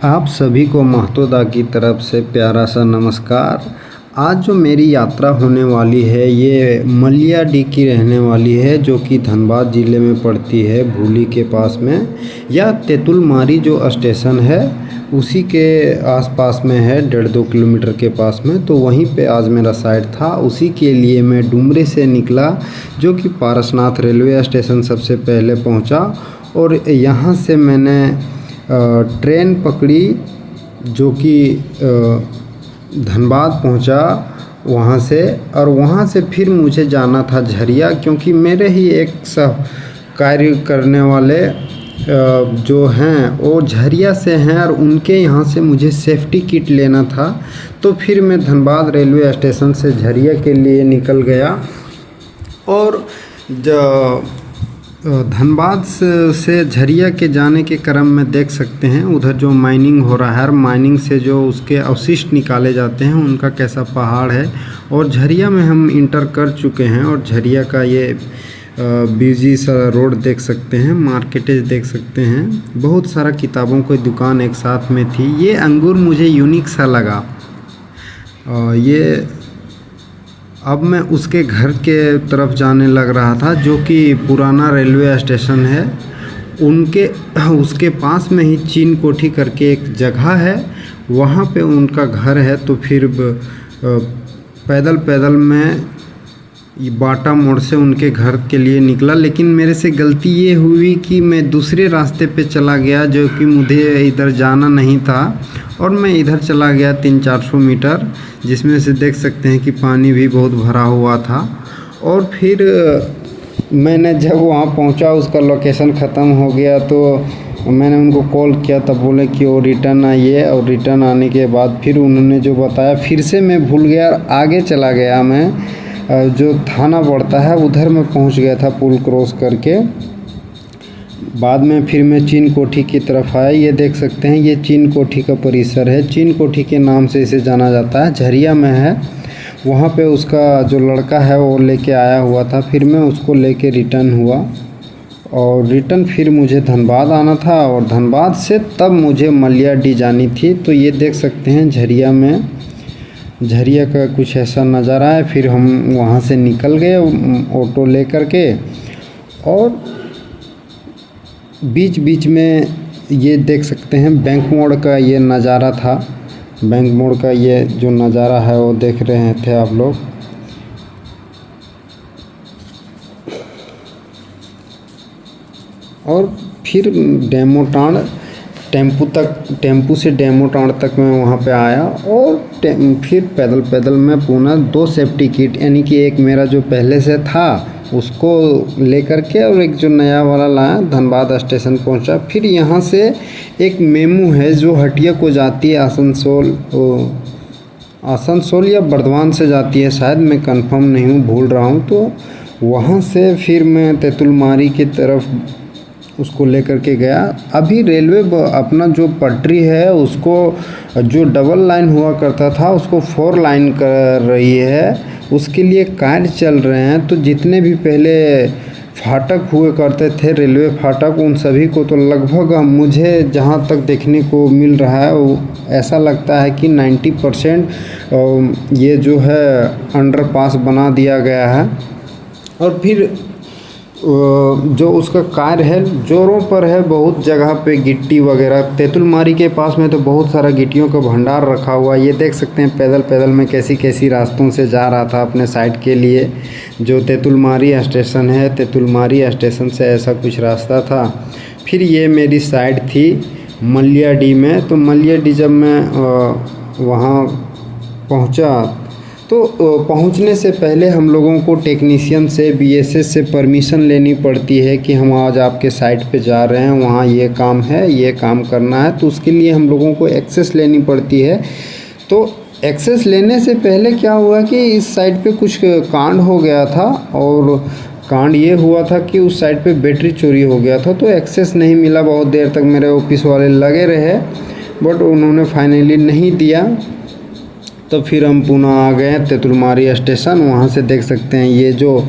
आप सभी को महतोदा की तरफ से प्यारा सा नमस्कार। आज जो मेरी यात्रा होने वाली है ये मलियाडी की रहने वाली है, जो कि धनबाद ज़िले में पड़ती है, भूली के पास में। या तेतुलमारी जो स्टेशन है उसी के आसपास में है, 1.5-2 किलोमीटर के पास में। तो वहीं पे आज मेरा साइट था, उसी के लिए मैं डुमरे से निकला, जो कि पारसनाथ रेलवे स्टेशन सबसे पहले पहुंचा। और यहाँ से मैंने ट्रेन पकड़ी जो कि धनबाद पहुंचा वहाँ से। और वहाँ से फिर मुझे जाना था झरिया, क्योंकि मेरे ही एक सह कार्य करने वाले जो हैं वो झरिया से हैं और उनके यहाँ से मुझे सेफ्टी किट लेना था। तो फिर मैं धनबाद रेलवे स्टेशन से झरिया के लिए निकल गया। और धनबाद से झरिया के जाने के क्रम में देख सकते हैं उधर जो माइनिंग हो रहा है, माइनिंग से जो उसके अवशिष्ट निकाले जाते हैं उनका कैसा पहाड़ है। और झरिया में हम इंटर कर चुके हैं और झरिया का ये बिजी सा रोड देख सकते हैं, मार्केटेज देख सकते हैं, बहुत सारा किताबों की दुकान एक साथ में थी। ये अंगूर मुझे यूनिक सा लगा। ये अब मैं उसके घर के तरफ जाने लग रहा था, जो कि पुराना रेलवे स्टेशन है। उसके पास में ही चीन कोठी करके एक जगह है, वहाँ पे उनका घर है। तो फिर पैदल पैदल मैं बाटा मोड़ से उनके घर के लिए निकला। लेकिन मेरे से गलती ये हुई कि मैं दूसरे रास्ते पे चला गया, जो कि मुझे इधर जाना नहीं था। और मैं इधर चला गया 300-400 मीटर, जिसमें से देख सकते हैं कि पानी भी बहुत भरा हुआ था। और फिर मैंने जब वहाँ पहुँचा, उसका लोकेशन ख़त्म हो गया, तो मैंने उनको कॉल किया, तब बोले कि वो रिटर्न आइए। और रिटर्न आने के बाद फिर उन्होंने जो बताया फिर से मैं भूल गया, आगे चला गया। मैं जो थाना पड़ता है उधर मैं पहुँच गया था पुल क्रॉस करके। बाद में फिर मैं चीन कोठी की तरफ आया। ये देख सकते हैं, ये चीन कोठी का परिसर है, चीन कोठी के नाम से इसे जाना जाता है, झरिया में है। वहाँ पे उसका जो लड़का है वो लेके आया हुआ था, फिर मैं उसको लेके रिटर्न हुआ। और रिटर्न फिर मुझे धनबाद आना था, और धनबाद से तब मुझे मलियाडी जानी थी। तो ये देख सकते हैं झरिया में, झरिया का कुछ ऐसा नज़ारा है। फिर हम वहाँ से निकल गए ऑटो ले कर के। और बीच बीच में ये देख सकते हैं बैंक मोड़ का ये नज़ारा था, बैंक मोड़ का ये जो नज़ारा है वो देख रहे थे आप लोग। और फिर डेमोटांड टेम्पू से डेमोटांड तक मैं वहाँ पे आया। और फिर पैदल पैदल मैं पुनः 2 सेफ्टी किट, यानी कि एक मेरा जो पहले से था उसको लेकर के, और एक जो नया वाला लाया, धनबाद स्टेशन पहुंचा। फिर यहाँ से एक मेमू है जो हटिया को जाती है, आसनसोल या बर्दवान से जाती है शायद, मैं कंफर्म नहीं हूँ, भूल रहा हूँ। तो वहाँ से फिर मैं तेतुलमारी की तरफ उसको लेकर के गया। अभी रेलवे अपना जो पटरी है उसको, जो डबल लाइन हुआ करता था उसको 4 लाइन कर रही है, उसके लिए कार्य चल रहे हैं। तो जितने भी पहले फाटक हुए करते थे, रेलवे फाटक, उन सभी को तो लगभग मुझे जहाँ तक देखने को मिल रहा है वो ऐसा लगता है कि 90% ये जो है अंडरपास बना दिया गया है। और फिर जो उसका कार्य है जोरों पर है, बहुत जगह पे गिट्टी वगैरह। तेतुलमारी के पास में तो बहुत सारा गिट्टियों का भंडार रखा हुआ। ये देख सकते हैं पैदल पैदल मैं कैसी कैसी रास्तों से जा रहा था अपने साइड के लिए। जो तेतुलमारी स्टेशन है, तेतुलमारी स्टेशन से ऐसा कुछ रास्ता था। फिर ये मेरी साइड थी मलियाडी में। तो मलियाडी जब मैं वहाँ पहुँचा, तो पहुंचने से पहले हम लोगों को टेक्नीशियन से, बीएसएस से परमिशन लेनी पड़ती है कि हम आज आपके साइट पे जा रहे हैं, वहाँ ये काम है, ये काम करना है। तो उसके लिए हम लोगों को एक्सेस लेनी पड़ती है। तो एक्सेस लेने से पहले क्या हुआ कि इस साइट पे कुछ कांड हो गया था, और कांड ये हुआ था कि उस साइट पे बैटरी चोरी हो गया था। तो एक्सेस नहीं मिला, बहुत देर तक मेरे ऑफिस वाले लगे रहे, बट उन्होंने फाइनली नहीं दिया। तो फिर हम पुनः आ गए तेतुलमारी स्टेशन। वहाँ से देख सकते हैं ये जो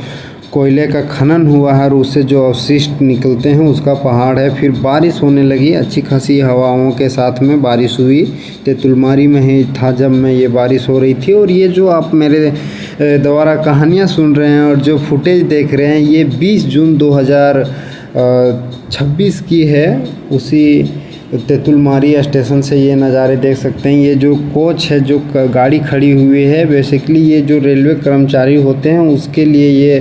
कोयले का खनन हुआ है और उससे जो अवशिष्ट निकलते हैं उसका पहाड़ है। फिर बारिश होने लगी, अच्छी खासी हवाओं के साथ में बारिश हुई। तेतुलमारी में ही था जब मैं ये बारिश हो रही थी। और ये जो आप मेरे द्वारा कहानियाँ सुन रहे हैं और जो फुटेज देख रहे हैं ये 20 जून 2026 की है। उसी तेतुलमारी स्टेशन से ये नज़ारे देख सकते हैं। ये जो कोच है, जो गाड़ी खड़ी हुई है, बेसिकली ये जो रेलवे कर्मचारी होते हैं उसके लिए ये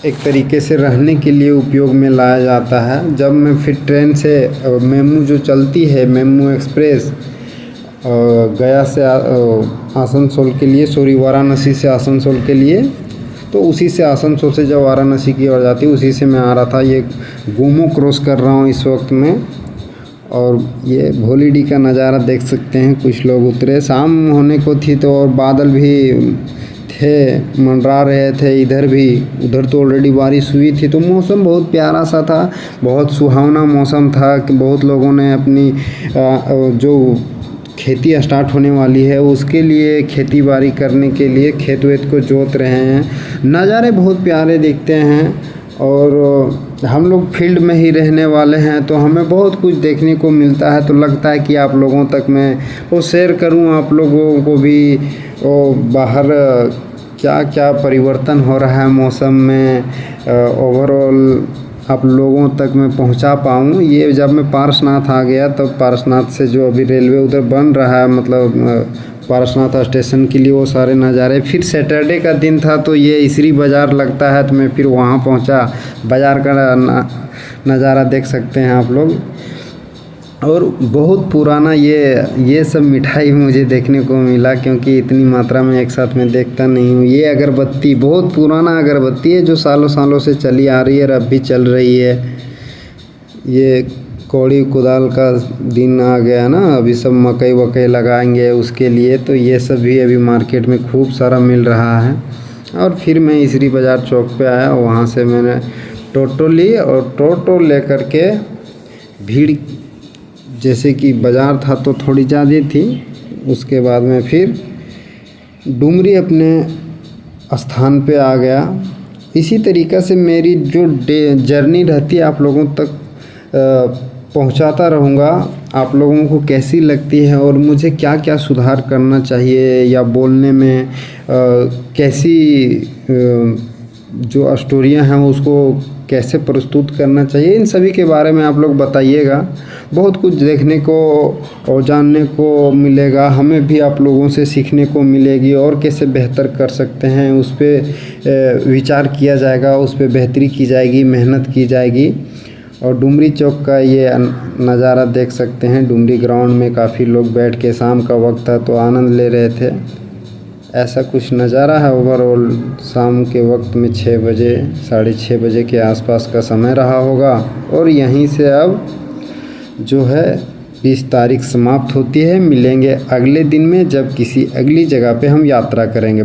एक तरीके से रहने के लिए उपयोग में लाया जाता है। जब मैं फिर ट्रेन से मेमू जो चलती है, मेमू एक्सप्रेस गया से आसनसोल के लिए, वाराणसी से आसनसोल के लिए, तो उसी से आसनसोल से जब वाराणसी की ओर जाती है उसी से मैं आ रहा था। ये गोमो क्रॉस कर रहा हूँ इस वक्त में। और ये भोलीडी का नज़ारा देख सकते हैं। कुछ लोग उतरे, शाम होने को थी तो और बादल भी थे, मंडरा रहे थे इधर भी। उधर तो ऑलरेडी बारिश हुई थी, तो मौसम बहुत प्यारा सा था, बहुत सुहावना मौसम था कि बहुत लोगों ने अपनी जो खेती स्टार्ट होने वाली है उसके लिए, खेती बाड़ी करने के लिए खेत वेत को जोत रहे हैं। नज़ारे बहुत प्यारे दिखते हैं। और हम लोग फील्ड में ही रहने वाले हैं तो हमें बहुत कुछ देखने को मिलता है। तो लगता है कि आप लोगों तक मैं वो शेयर करूं, आप लोगों को भी वो बाहर क्या क्या परिवर्तन हो रहा है मौसम में, ओवरऑल आप लोगों तक मैं पहुंचा पाऊँ। ये जब मैं पारसनाथ आ गया तब पारसनाथ से जो अभी रेलवे उधर बन रहा है, मतलब पारसनाथ स्टेशन के लिए, वो सारे नज़ारे। फिर सैटरडे का दिन था तो ये इसरी बाज़ार लगता है तो मैं फिर वहाँ पहुँचा। बाज़ार का नज़ारा देख सकते हैं आप लोग। और बहुत पुराना ये सब मिठाई मुझे देखने को मिला, क्योंकि इतनी मात्रा में एक साथ मैं देखता नहीं हूँ। ये अगरबत्ती बहुत पुराना अगरबत्ती है जो सालों सालों से चली आ रही है और अब भी चल रही है। ये कौड़ी कुदाल का दिन आ गया ना, अभी सब मकई वकई लगाएंगे उसके लिए, तो ये सब भी अभी मार्केट में खूब सारा मिल रहा है। और फिर मैं इसरी बाज़ार चौक पे आया, वहाँ से मैंने टोटो ली और टोटो लेकर के, भीड़ जैसे कि बाज़ार था तो थोड़ी ज़्यादा थी, उसके बाद में फिर डुमरी अपने स्थान पे आ गया। इसी तरीक़े से मेरी जो जर्नी रहती है आप लोगों तक पहुंचाता रहूँगा। आप लोगों को कैसी लगती है और मुझे क्या क्या सुधार करना चाहिए या बोलने में कैसी जो स्टोरियां हैं उसको कैसे प्रस्तुत करना चाहिए, इन सभी के बारे में आप लोग बताइएगा। बहुत कुछ देखने को और जानने को मिलेगा, हमें भी आप लोगों से सीखने को मिलेगी। और कैसे बेहतर कर सकते हैं उस पर विचार किया जाएगा, उस पर बेहतरी की जाएगी, मेहनत की जाएगी। और डुमरी चौक का ये नज़ारा देख सकते हैं। डुमरी ग्राउंड में काफ़ी लोग बैठ के, शाम का वक्त था तो आनंद ले रहे थे। ऐसा कुछ नज़ारा है ओवरऑल। शाम के वक्त में 6 बजे, 6:30 बजे के आसपास का समय रहा होगा। और यहीं से अब जो है 20 तारीख समाप्त होती है। मिलेंगे अगले दिन में जब किसी अगली जगह पे हम यात्रा करेंगे।